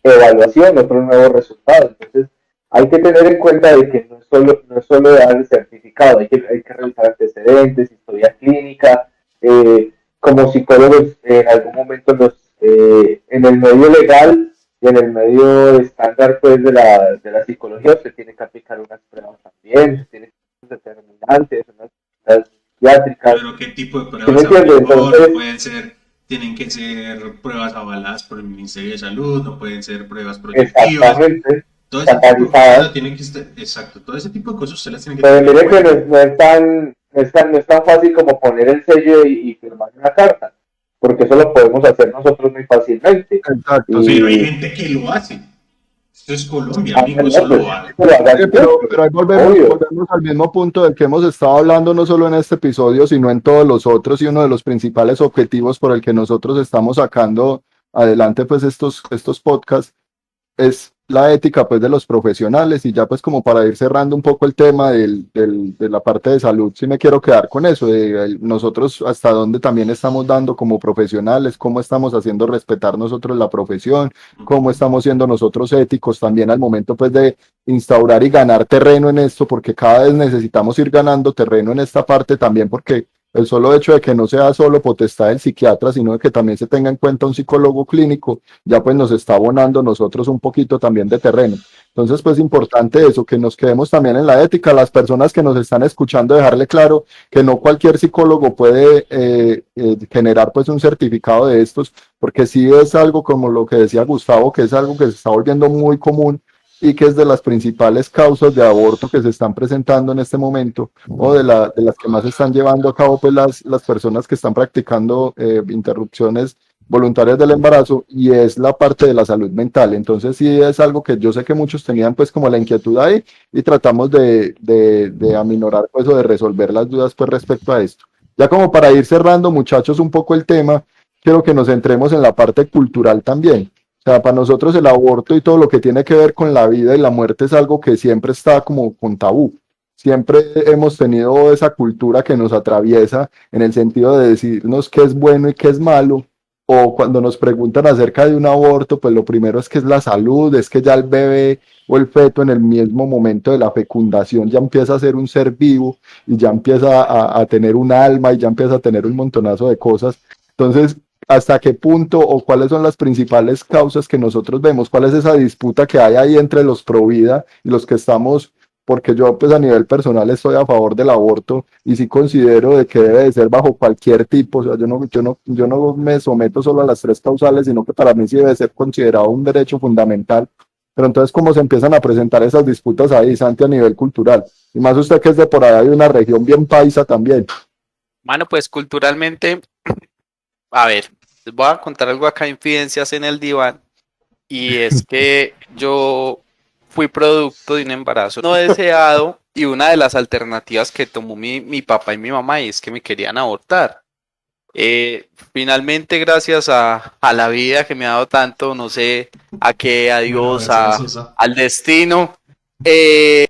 evaluación, otro nuevo resultado. Entonces, hay que tener en cuenta de que no es solo dar el certificado, hay que revisar antecedentes, historia clínica. Como psicólogos, en algún momento en el medio legal y en el medio estándar pues de la psicología se tiene que aplicar unas pruebas también, se tiene que hacer determinantes, unas pruebas psiquiátricas. Pero ¿qué tipo de ¿Sí me pruebas entiendes? aplicó? No Entonces, pueden ser, tienen que ser pruebas avaladas por el Ministerio de Salud, no pueden ser pruebas proyectivas. exactamente, Todo ese tipo de cosas catalizadas. la tienen que estar, exacto, todo ese tipo de cosas usted las tiene que Pero tener en mire que cuenta. no es tan fácil como poner el sello y firmar una carta, porque eso lo podemos hacer nosotros muy fácilmente. Exacto, sí. Pero hay Y gente que lo hace. Esto es Colombia, amigo, eso no, pues, lo hace. que lo hagan Pero ahí volvemos, obvio. volvemos al mismo punto del que hemos estado hablando no solo en este episodio, sino en todos los otros, y uno de los principales objetivos por el que nosotros estamos sacando adelante pues estos podcasts es la ética pues de los profesionales. Y ya pues como para ir cerrando un poco el tema de la parte de salud, sí me quiero quedar con eso, de nosotros hasta dónde también estamos dando como profesionales, cómo estamos haciendo respetar nosotros la profesión, cómo estamos siendo nosotros éticos también al momento pues de instaurar y ganar terreno en esto, porque cada vez necesitamos ir ganando terreno en esta parte también, porque el solo hecho de que no sea solo potestad del psiquiatra, sino de que también se tenga en cuenta un psicólogo clínico, ya pues nos está abonando nosotros un poquito también de terreno. Entonces, pues importante eso, que nos quedemos también en la ética, las personas que nos están escuchando, dejarle claro que no cualquier psicólogo puede generar pues un certificado de estos, porque sí es algo como lo que decía Gustavo, que es algo que se está volviendo muy común y que es de las principales causas de aborto que se están presentando en este momento, o de las que más están llevando a cabo pues las personas que están practicando interrupciones voluntarias del embarazo, y es la parte de la salud mental. Entonces sí es algo que yo sé que muchos tenían pues como la inquietud ahí, y tratamos de aminorar pues o de resolver las dudas pues respecto a esto. Ya como para ir cerrando, muchachos, un poco el tema, quiero que nos centremos en la parte cultural también. O sea, para nosotros el aborto y todo lo que tiene que ver con la vida y la muerte es algo que siempre está como con tabú. Siempre hemos tenido esa cultura que nos atraviesa en el sentido de decirnos qué es bueno y qué es malo. O cuando nos preguntan acerca de un aborto, pues lo primero es que es la salud, es que ya el bebé o el feto en el mismo momento de la fecundación ya empieza a ser un ser vivo y ya empieza a tener un alma y ya empieza a tener un montonazo de cosas. Entonces, ¿hasta qué punto o cuáles son las principales causas que nosotros vemos? ¿Cuál es esa disputa que hay ahí entre los pro vida y los que estamos? Porque yo pues a nivel personal estoy a favor del aborto y sí considero de que debe de ser bajo cualquier tipo. O sea, yo no me someto solo a las tres causales, sino que para mí sí debe ser considerado un derecho fundamental. Pero entonces, ¿cómo se empiezan a presentar esas disputas ahí, Santi, a nivel cultural? Y más usted que es de por allá de una región bien paisa también. Mano, pues culturalmente, a ver, les voy a contar algo acá, infidencias en el diván, y es que yo fui producto de un embarazo no deseado y una de las alternativas que tomó mi papá y mi mamá y es que me querían abortar. Finalmente, gracias a la vida que me ha dado tanto, no sé a qué, a Bueno, Dios, Mercedes Sosa. al destino, eh,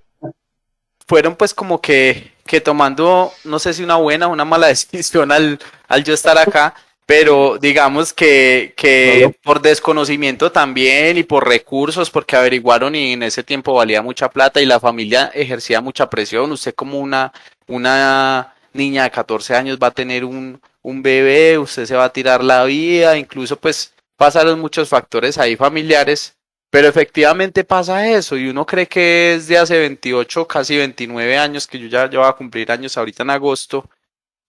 fueron pues como que tomando, no sé si una buena o una mala decisión al yo estar acá. pero digamos que Claro. por desconocimiento también y por recursos, porque averiguaron y en ese tiempo valía mucha plata y la familia ejercía mucha presión. Usted como una niña de 14 años va a tener un bebé, usted se va a tirar la vida, incluso pues pasaron muchos factores ahí familiares, pero efectivamente pasa eso y uno cree que es de hace 28, casi 29 años, que yo voy a cumplir años ahorita en agosto,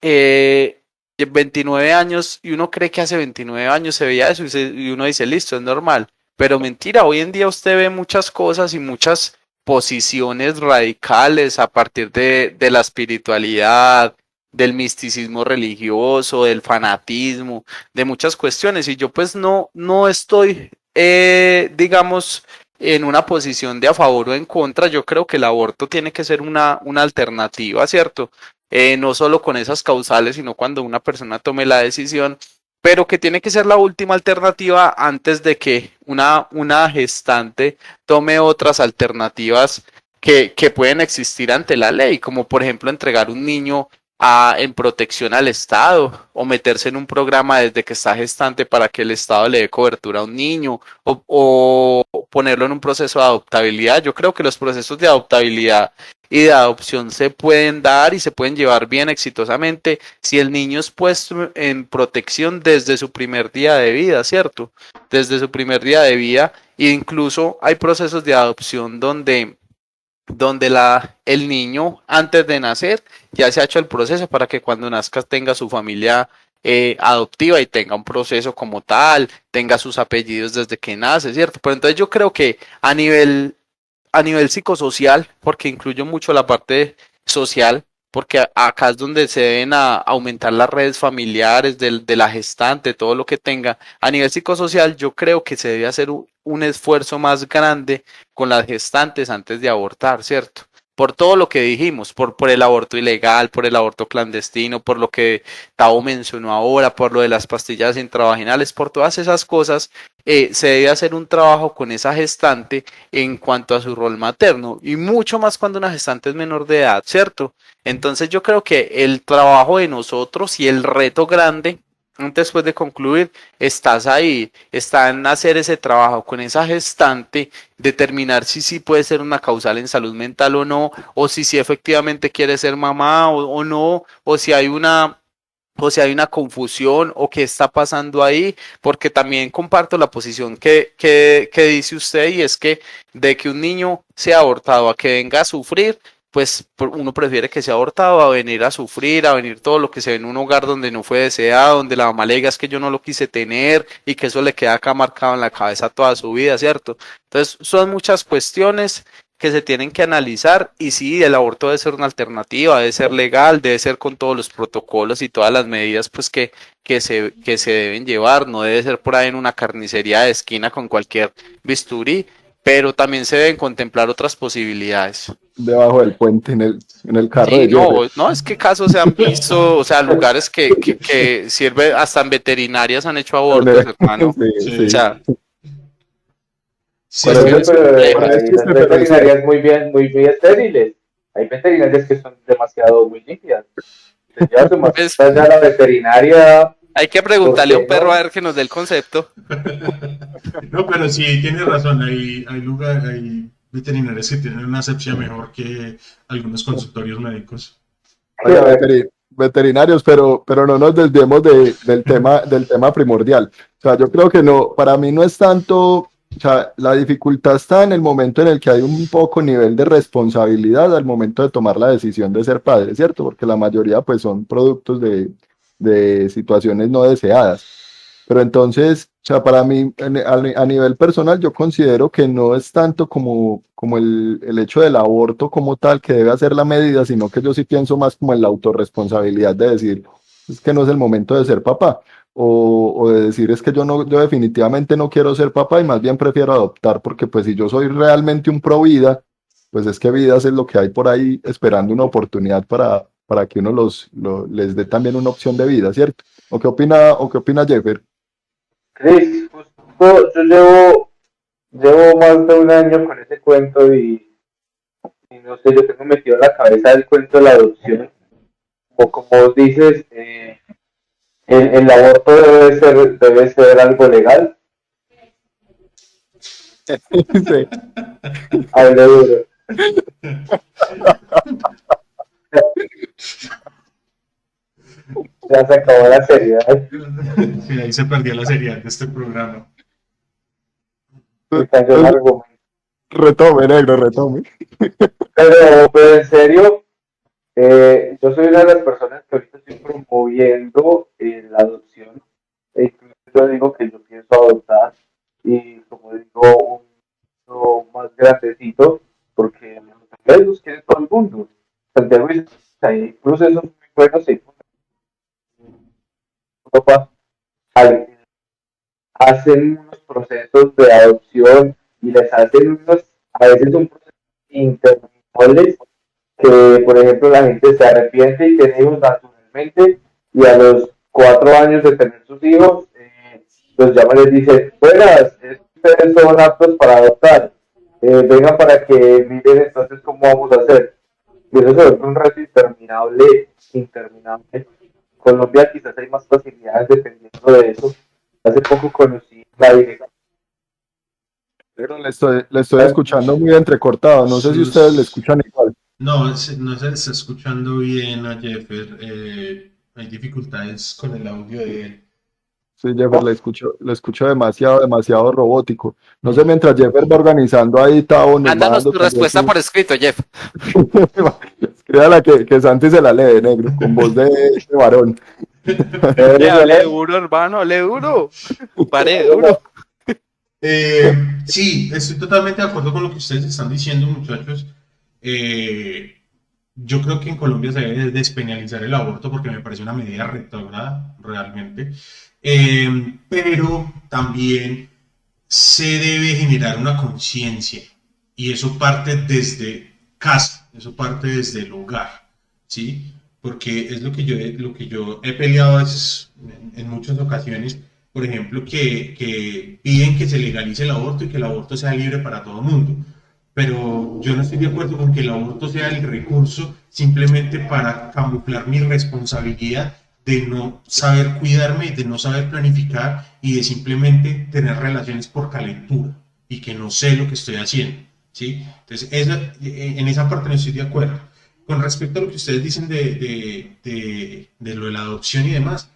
eh, 29 años y uno cree que hace 29 años se veía eso y uno dice, listo, es normal. Pero mentira, hoy en día usted ve muchas cosas y muchas posiciones radicales a partir de la espiritualidad, del misticismo religioso, del fanatismo, de muchas cuestiones. Y yo pues no estoy, digamos, en una posición de a favor o en contra. Yo creo que el aborto tiene que ser una alternativa, ¿cierto? No solo con esas causales, sino cuando una persona tome la decisión, pero que tiene que ser la última alternativa antes de que una gestante tome otras alternativas que pueden existir ante la ley, como por ejemplo entregar un niño en protección al Estado o meterse en un programa desde que está gestante para que el Estado le dé cobertura a un niño o ponerlo en un proceso de adoptabilidad. Yo creo que los procesos de adoptabilidad y de adopción se pueden dar y se pueden llevar bien exitosamente si el niño es puesto en protección desde su primer día de vida, ¿cierto? Desde su primer día de vida, e incluso hay procesos de adopción donde el niño antes de nacer ya se ha hecho el proceso para que cuando nazca tenga su familia adoptiva y tenga un proceso como tal, tenga sus apellidos desde que nace, ¿cierto? Pero entonces yo creo que a nivel psicosocial, porque incluyo mucho la parte social, porque acá es donde se deben aumentar las redes familiares de la gestante, todo lo que tenga. A nivel psicosocial, yo creo que se debe hacer un esfuerzo más grande con las gestantes antes de abortar, ¿cierto? Por todo lo que dijimos, por el aborto ilegal, por el aborto clandestino, por lo que Tavo mencionó ahora, por lo de las pastillas intravaginales, por todas esas cosas, se debe hacer un trabajo con esa gestante en cuanto a su rol materno y mucho más cuando una gestante es menor de edad, ¿cierto? Entonces yo creo que el trabajo de nosotros y el reto grande, después de concluir, estás ahí, está en hacer ese trabajo con esa gestante, determinar si sí puede ser una causal en salud mental o si sí efectivamente quiere ser mamá o no, o si hay una confusión o qué está pasando ahí, porque también comparto la posición que dice usted y es que de que un niño sea abortado a que venga a sufrir, pues uno prefiere que sea abortado a venir a sufrir, a venir todo lo que se ve en un hogar donde no fue deseado, donde la mamá le diga es que yo no lo quise tener y que eso le queda acá marcado en la cabeza toda su vida, ¿cierto? Entonces son muchas cuestiones que se tienen que analizar y sí, el aborto debe ser una alternativa, debe ser legal, debe ser con todos los protocolos y todas las medidas pues que se deben llevar, no debe ser por ahí en una carnicería de esquina con cualquier bisturí, pero también se deben contemplar otras posibilidades. Debajo del puente en el carro Sí, de no, Jeffer. no, es que casos se han visto, o sea, lugares que sirve, hasta en veterinarias han hecho abortos, hermano. O Sí, Sí, sí. sea, sí, ¿Cuál es es que el, Profe, pero cuál es complejas. el hay las chiste, pero sí? veterinarias muy bien, muy estériles. Hay veterinarias que son demasiado muy limpias. Se lleva su Pues mascota ya a la veterinaria, hay que ¿por preguntarle a un qué perro a no? ver que nos dé el concepto. no, pero sí, tienes razón, hay veterinarios que tienen una asepsia mejor que algunos consultorios médicos. Sí, Oiga, veterinarios, pero no nos desviemos del tema primordial. O sea, yo creo que no, para mí no es tanto, o sea, la dificultad está en el momento en el que hay un poco nivel de responsabilidad al momento de tomar la decisión de ser padre, ¿cierto? Porque la mayoría pues son productos de situaciones no deseadas. Pero entonces, o sea, para mí, a nivel personal, yo considero que no es tanto como el hecho del aborto como tal que debe hacer la medida, sino que yo sí pienso más como en la autorresponsabilidad de decir, es que no es el momento de ser papá, o de decir, es que yo definitivamente no quiero ser papá y más bien prefiero adoptar, porque pues si yo soy realmente un pro vida, pues es que vidas es lo que hay por ahí esperando una oportunidad para que uno les dé también una opción de vida, ¿cierto? ¿O qué opina Jeffer? Cris, justo yo llevo más de un año con ese cuento y no sé, yo tengo metido en la cabeza el cuento de la adopción. O como vos dices, el aborto debe ser algo legal. Sí. Hable duro. Ya se acabó la seriedad. Sí, ahí se perdió la seriedad de este programa. Se cayó el argumento. Retome, negro, retome. Pero en serio, yo soy una de las personas que ahorita estoy promoviendo la adopción. E incluso yo digo que yo pienso adoptar. Y como digo, un niño más grandecito, porque los quiere todo el mundo. Santiago y incluso esos muy buenos en Europa hacen unos procesos de adopción y les hacen a veces un proceso interminables que, por ejemplo, la gente se arrepiente y tiene hijos naturalmente y a los 4 años de tener sus hijos, los llaman y les dicen, buenas, ustedes son aptos para adoptar, vengan para que miren entonces cómo vamos a hacer. Y eso se vuelve un reto interminable. Colombia quizás hay más facilidades dependiendo de eso. Hace poco conocí la dirección. Pero le estoy escuchando muy entrecortado. No sé si ustedes le escuchan igual. No, no se le está escuchando bien a Jeffer. Hay dificultades con el audio de él. Sí, Jeffer, le escucho demasiado robótico. No sé, mientras Jeffer va organizando ahí, Tavo nos va Mándanos dando tu también respuesta por escrito, Jeff. Escríbala que Santi se la lee, negro, con voz de varón. Hable duro, hermano, hable duro. Pare duro. Sí, estoy totalmente de acuerdo con lo que ustedes están diciendo, muchachos. Yo creo que en Colombia se debe despenalizar el aborto porque me parece una medida retrógrada, realmente. Pero también se debe generar una conciencia y eso parte desde casa, eso parte desde el hogar, ¿sí? Porque es lo que yo he peleado a veces, en muchas ocasiones, por ejemplo, que piden que se legalice el aborto y que el aborto sea libre para todo el mundo. Pero yo no estoy de acuerdo con que el aborto sea el recurso simplemente para camuflar mi responsabilidad de no saber cuidarme, de no saber planificar y de simplemente tener relaciones por calentura y que no sé lo que estoy haciendo, ¿sí? Entonces, en esa parte no estoy de acuerdo. Con respecto a lo que ustedes dicen de lo de la adopción y demás,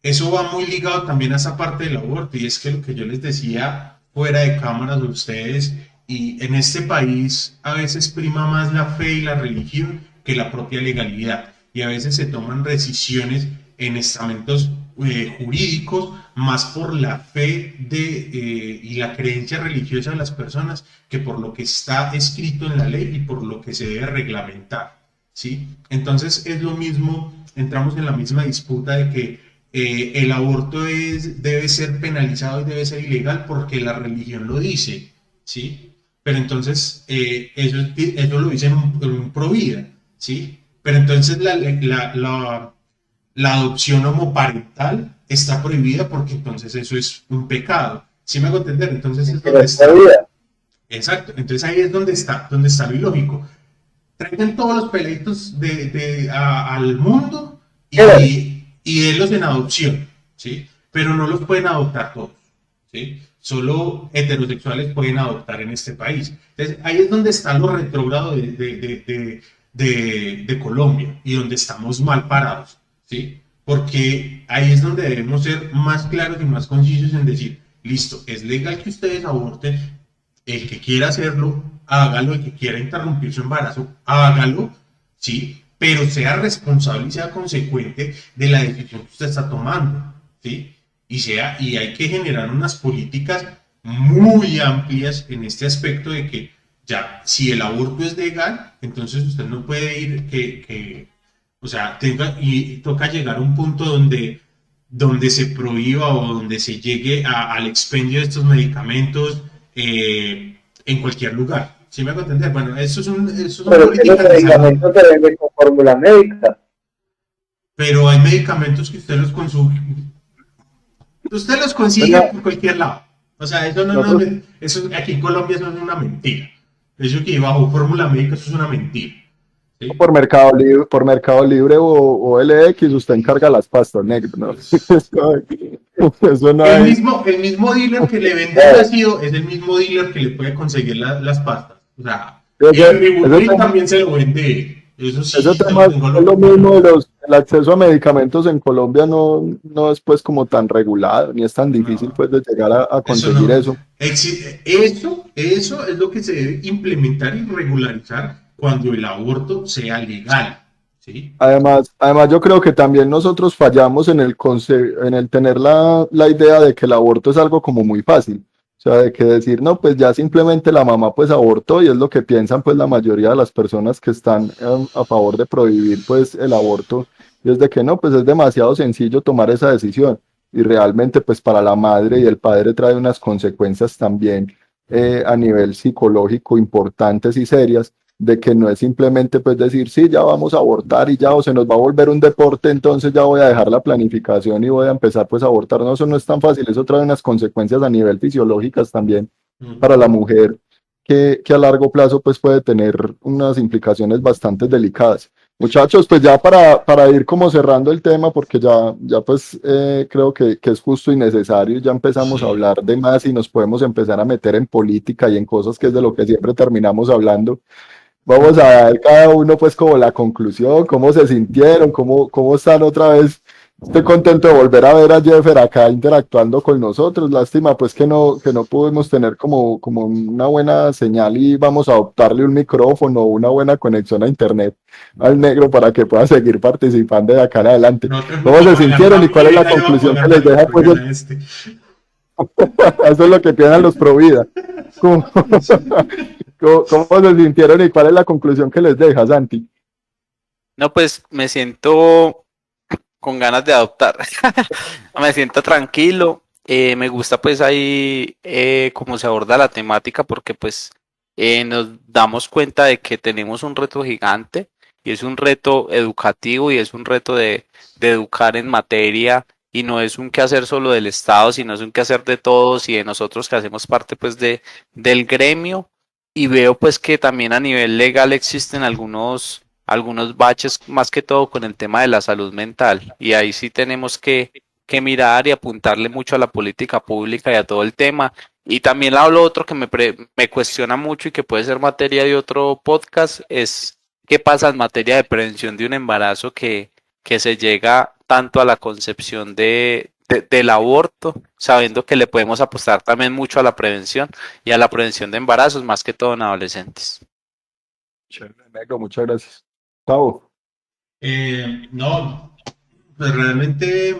eso va muy ligado también a esa parte del aborto y es que lo que yo les decía fuera de cámaras a ustedes y en este país a veces prima más la fe y la religión que la propia legalidad y a veces se toman decisiones en estamentos jurídicos más por la fe y la creencia religiosa de las personas que por lo que está escrito en la ley y por lo que se debe reglamentar, ¿sí? Entonces es lo mismo, entramos en la misma disputa de que el aborto debe ser penalizado y debe ser ilegal porque la religión lo dice, ¿sí? Pero entonces eso lo dice en un Provida, ¿sí? Pero entonces la adopción homoparental está prohibida porque entonces eso es un pecado. ¿Sí me hago entender? Entonces es donde está. Exacto, entonces ahí es donde está lo ilógico. Traigan todos los peladitos al mundo y denlos en adopción, ¿sí? Pero no los pueden adoptar todos, ¿sí? Solo heterosexuales pueden adoptar en este país. Entonces, ahí es donde está lo retrógrado de Colombia y donde estamos mal parados, ¿sí? Porque ahí es donde debemos ser más claros y más concisos en decir, listo, es legal que ustedes aborten, el que quiera hacerlo, hágalo, el que quiera interrumpir su embarazo, hágalo, ¿sí? Pero sea responsable y sea consecuente de la decisión que usted está tomando, ¿sí? Y hay que generar unas políticas muy amplias en este aspecto de que ya, si el aborto es legal, entonces usted no puede ir o sea, toca llegar a un punto donde se prohíba o donde se llegue al expendio de estos medicamentos en cualquier lugar. ¿Sí me hago entender? Bueno, eso es Pero políticas los de salud. medicamentos se venden con fórmula médica. Pero hay medicamentos que usted los consume. Usted los consigue Bueno, por cualquier lado. O sea, nosotros, aquí en Colombia eso es una mentira. Eso que bajo fórmula médica eso es una mentira. ¿sí? Por Mercado Libre o LX, usted encarga las pastas negras, ¿no? Eso no hay. El mismo dealer que le vende el Eh, ácido es el mismo dealer que le puede conseguir las pastas. O sea, el Ese, ese Ribotril tema, también se lo vende. Eso ese sí, se lo tema tengo es lo lo mismo de confirmo. el acceso a medicamentos en Colombia no es pues como tan regulado, ni es tan difícil No, pues de llegar a eso conseguir no. eso. Eso es lo que se debe implementar y regularizar cuando el aborto sea legal. ¿Sí? Además, yo creo que también nosotros fallamos en en el tener la idea de que el aborto es algo como muy fácil. O sea, de que decir, no, pues ya simplemente la mamá pues abortó y es lo que piensan pues la mayoría de las personas que están a favor de prohibir pues el aborto. Y es de que no, pues es demasiado sencillo tomar esa decisión. Y realmente pues para la madre y el padre trae unas consecuencias también a nivel psicológico importantes y serias de que no es simplemente pues decir, sí, ya vamos a abortar y ya, o se nos va a volver un deporte, entonces ya voy a dejar la planificación y voy a empezar pues a abortar. No, eso no es tan fácil, eso trae unas consecuencias a nivel fisiológicas también para la Ujú. mujer, que a largo plazo pues puede tener unas implicaciones bastante delicadas. Muchachos, pues ya para ir como cerrando el tema, porque ya pues creo que es justo y necesario, ya empezamos a Sí. hablar de más y nos podemos empezar a meter en política y en cosas que es de lo que siempre terminamos hablando. Vamos a dar cada uno pues como la conclusión, cómo se sintieron, cómo están otra vez. Estoy contento de volver a ver a Jeffer acá interactuando con nosotros. Lástima pues que no pudimos tener como una buena señal y vamos a adoptarle un micrófono o una buena conexión a internet al negro para que pueda seguir participando de acá en adelante. Nosotros nos ¿Cómo se vamos a ganar sintieron y una cuál es la muleta y le vamos a conclusión que colgar les la deja pues microfonía a este. eso es lo que piensan los pro vida? ¿Cómo, cómo se sintieron y cuál es la conclusión que les deja, Santi? No, pues me siento con ganas de adoptar. Me siento tranquilo. Me gusta pues ahí cómo se aborda la temática porque pues nos damos cuenta de que tenemos un reto gigante y es un reto educativo y es un reto de educar en materia y no es un quehacer solo del Estado, sino es un quehacer de todos y de nosotros que hacemos parte pues del gremio y veo pues que también a nivel legal existen algunos baches más que todo con el tema de la salud mental y ahí sí tenemos que mirar y apuntarle mucho a la política pública y a todo el tema. Y también lo otro que me cuestiona mucho y que puede ser materia de otro podcast es qué pasa en materia de prevención de un embarazo que se llega tanto a la concepción del aborto, sabiendo que le podemos apostar también mucho a la prevención y a la prevención de embarazos, más que todo en adolescentes. Chévere, negro, muchas gracias. Tavo. No, pues realmente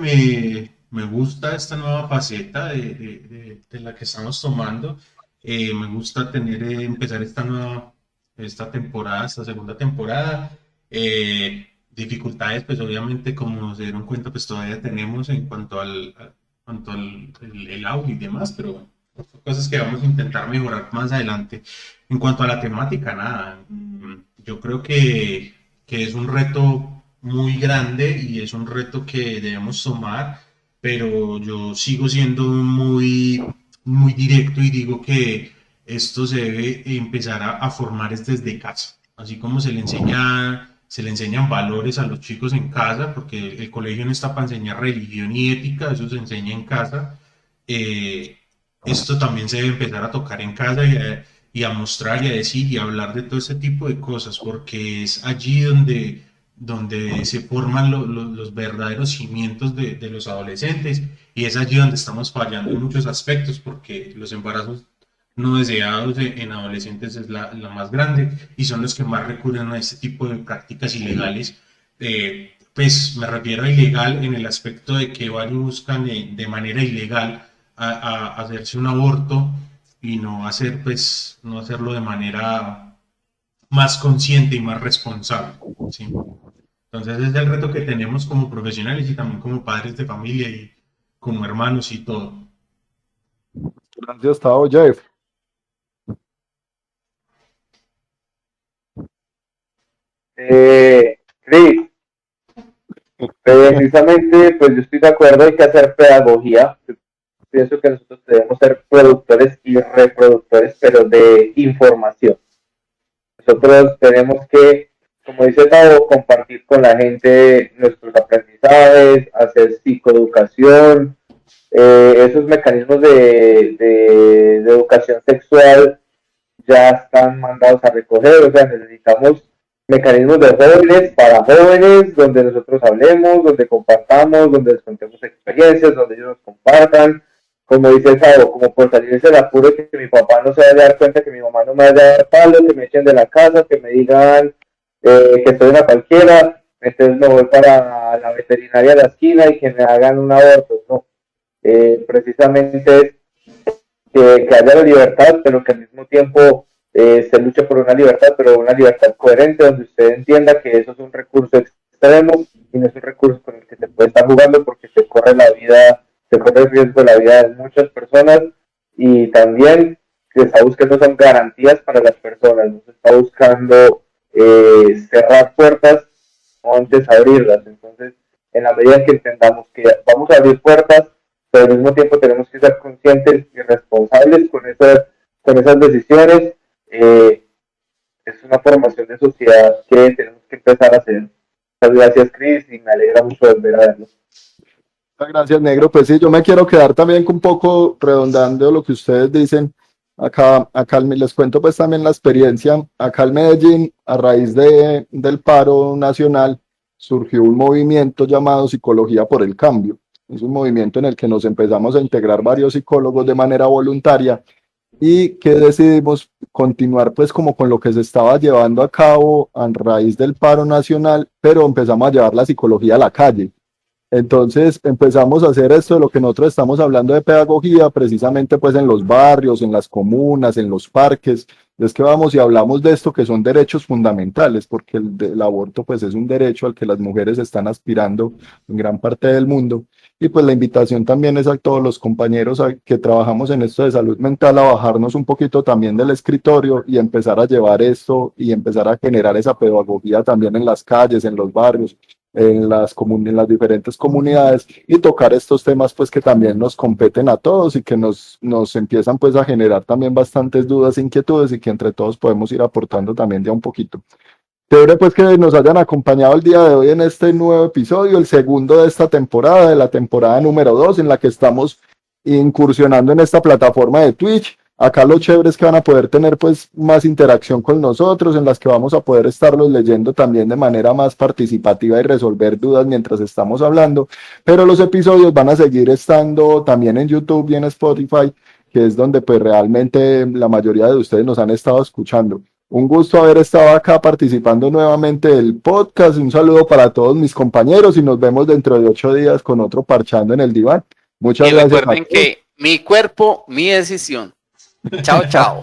me gusta esta nueva faceta de la que estamos tomando. Me gusta empezar esta temporada, esta segunda temporada. Dificultades, pues obviamente, como se dieron cuenta, pues todavía tenemos en cuanto el audio y demás, pero bueno, son cosas que vamos a intentar mejorar más adelante. En cuanto a la temática, nada, yo creo que es un reto muy grande y es un reto que debemos tomar, pero yo sigo siendo muy directo y digo que esto se debe empezar a formar desde casa, así como se le enseñan valores a los chicos en casa, porque el colegio no está para enseñar religión y ética, eso se enseña en casa. eh, Esto también se debe empezar a tocar en casa y a mostrar y a decir y a hablar de todo este tipo de cosas, porque es allí donde se forman los verdaderos cimientos de los adolescentes y es allí donde estamos fallando en muchos aspectos, porque los embarazos no deseados en adolescentes es la más grande y son los que más recurren a este tipo de prácticas ilegales. Pues me refiero a ilegal en el aspecto de que van y buscan de manera ilegal a hacerse un aborto y no hacerlo de manera más consciente y más responsable, ¿sí? Entonces ese es el reto que tenemos como profesionales y también como padres de familia y como hermanos y todo. Gracias, Tavo, Jeff. Chris, precisamente, pues yo estoy de acuerdo, hay que hacer pedagogía. Yo pienso que nosotros debemos ser productores y reproductores, pero de información. Nosotros tenemos que como dice Tavo, compartir con la gente nuestros aprendizajes, hacer psicoeducación, esos mecanismos de educación sexual ya están mandados a recoger, o sea, necesitamos mecanismos de jóvenes para jóvenes, donde nosotros hablemos, donde compartamos, donde les contemos experiencias, donde ellos nos compartan, como dice Sabo, como por salirse del apuro que mi papá no se vaya a dar cuenta, que mi mamá no me vaya a dar palo, que me echen de la casa, que me digan que estoy una cualquiera, entonces me voy para la veterinaria de la esquina y que me hagan un aborto, no, precisamente es que haya la libertad, pero que al mismo tiempo se luche por una libertad, pero una libertad coherente, donde usted entienda que eso es un recurso extremo y no es un recurso con el que se puede estar jugando porque se corre la vida, se corre el riesgo de la vida de muchas personas y también se está buscando son garantías para las personas, no se está buscando cerrar puertas o antes abrirlas. Entonces, en la medida que entendamos que vamos a abrir puertas, pero al mismo tiempo tenemos que ser conscientes y responsables con esas decisiones. Es una formación de sociedad que tenemos que empezar a hacer. Muchas gracias, Chris, y me alegra mucho volver a verlo. Muchas gracias, negro. Pues sí, yo me quiero quedar también un poco redondando lo que ustedes dicen. Acá les cuento pues también la experiencia. Acá en Medellín, a raíz del paro nacional, surgió un movimiento llamado Psicología por el Cambio. Es un movimiento en el que nos empezamos a integrar varios psicólogos de manera voluntaria y que decidimos continuar pues como con lo que se estaba llevando a cabo a raíz del paro nacional, pero empezamos a llevar la psicología a la calle. Entonces empezamos a hacer esto de lo que nosotros estamos hablando de pedagogía, precisamente pues en los barrios, en las comunas, en los parques. Es que vamos y hablamos de esto que son derechos fundamentales, porque el aborto pues es un derecho al que las mujeres están aspirando en gran parte del mundo. Y pues la invitación también es a todos los compañeros que trabajamos en esto de salud mental a bajarnos un poquito también del escritorio y empezar a llevar esto y empezar a generar esa pedagogía también en las calles, en los barrios, en las diferentes comunidades y tocar estos temas pues que también nos competen a todos y que nos empiezan pues a generar también bastantes dudas e inquietudes y que entre todos podemos ir aportando también ya un poquito. Chévere pues que nos hayan acompañado el día de hoy en este nuevo episodio, el segundo de esta temporada, de la temporada número 2, en la que estamos incursionando en esta plataforma de Twitch. Acá lo chévere es que van a poder tener pues más interacción con nosotros, en las que vamos a poder estarlos leyendo también de manera más participativa y resolver dudas mientras estamos hablando, pero los episodios van a seguir estando también en YouTube y en Spotify, que es donde pues realmente la mayoría de ustedes nos han estado escuchando. Un gusto haber estado acá participando nuevamente del podcast. Un saludo para todos mis compañeros y nos vemos dentro de 8 días con otro Parchando en el Diván. Muchas Y gracias. recuerden que mi cuerpo, mi decisión. Chao, chao.